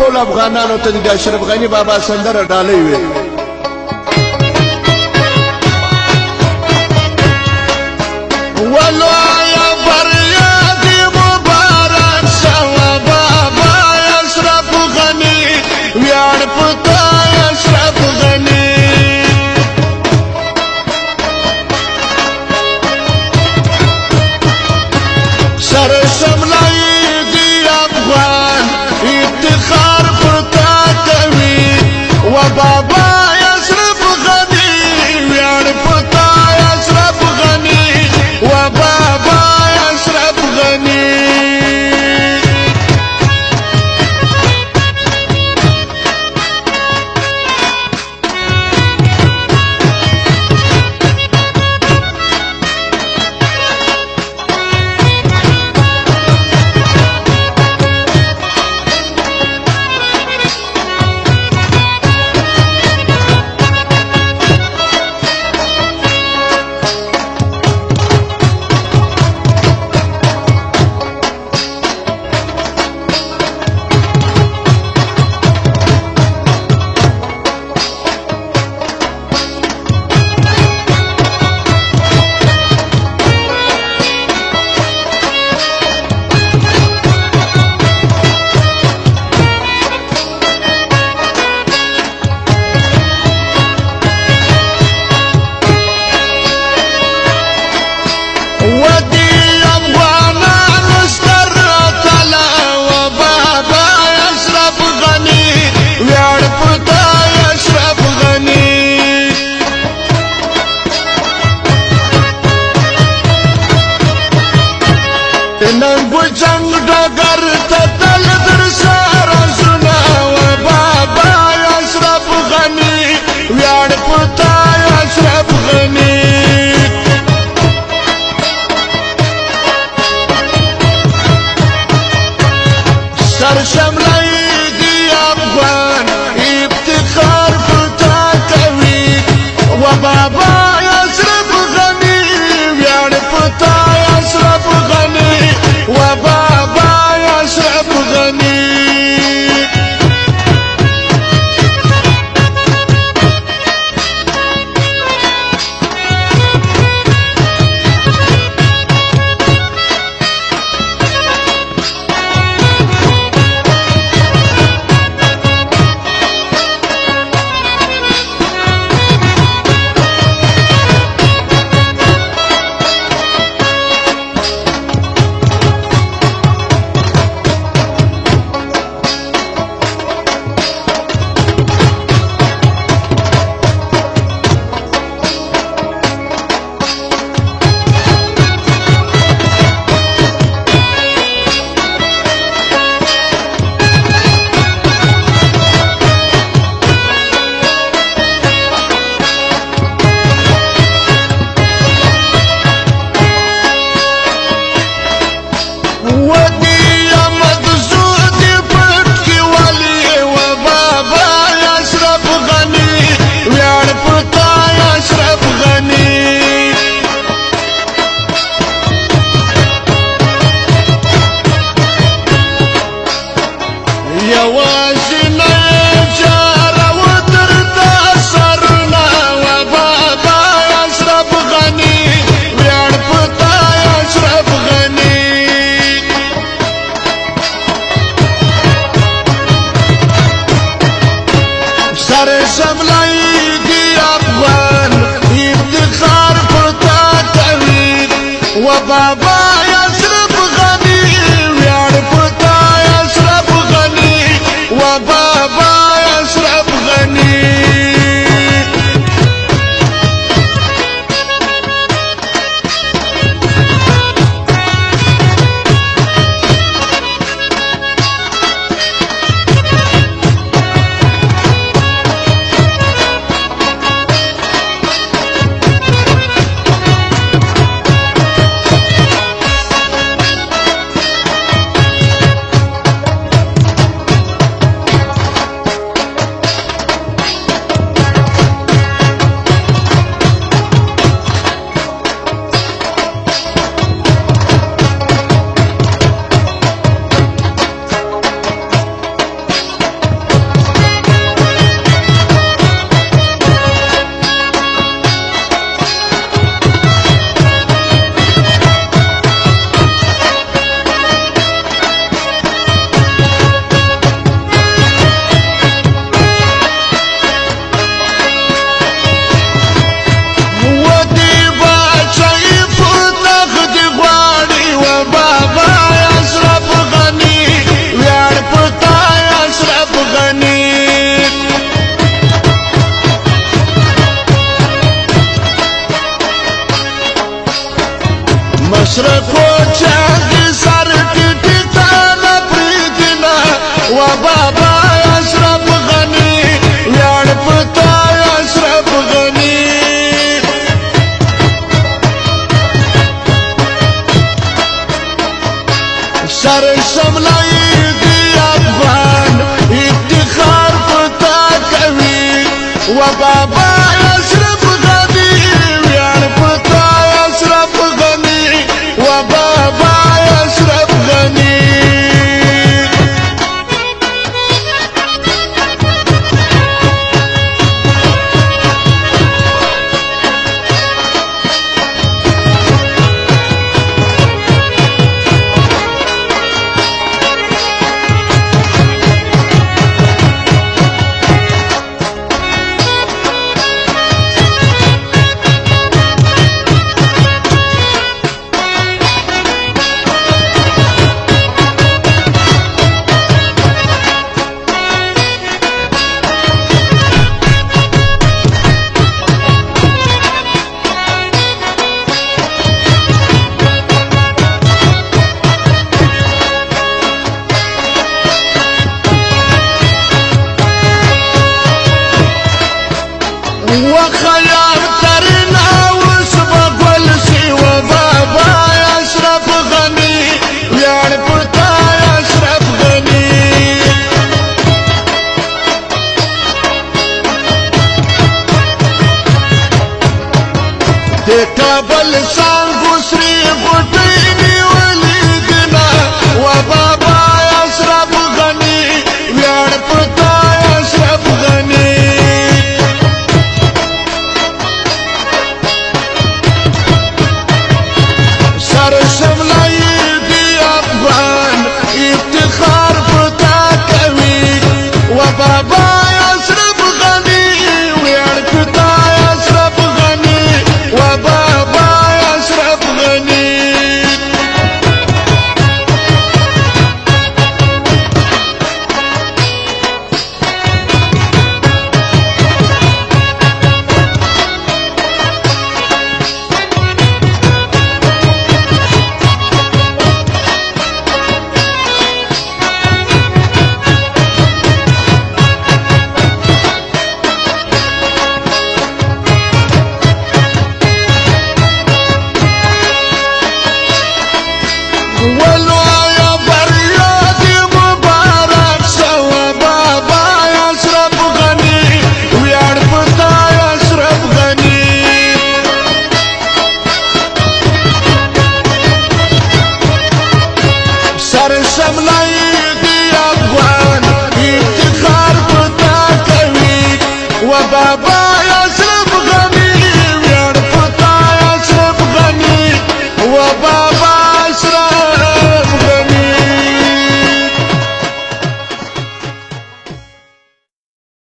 ټول افغانانو ته د اشرف غنی بابا سندره ډالۍ وي. ولویا فریاد مبارک شوه بابا اشرف غنی ویاړ پتا اشرف غنی سر شملای دی افغان افتخار پتا کوي و بابا اشرف غنی ویاړ پتا اشرف غنی و بابا اشرف غنی نن بجنگ ڈگر تدل در سارا سنا و بابا اشرف غنی ویاڑ پتا اشرف غنی سر شملائی دی افغان افتخار پتا کوي و بابا اشرف غنی ویاڑ پتا اشرف غنی و بابا اشرف غنی شملائی دی افغان افتخار پتا کوي و بابا اشرف غنی ویاړ پتا اشرف غنی و بابا اشرف غنی بابا اشرف غنی ویاړ پتا اشرف غنی سر شملای دی افغان افتخار پتا کوي و بابا اشرف غنی ویاړ پتا اشرف غنی و بابا اشرف غنی وخيار ترنا وسبب الشي وبابا اشرف غني ويار پتا اشرف غني د کابل څنګه سری غټيني وليدنا وبابا اشرف غني ويار پتا اشرف غني بابا اشرف غنی ویاړ پتا اشرف غنی و بابا اشرف غنی بابا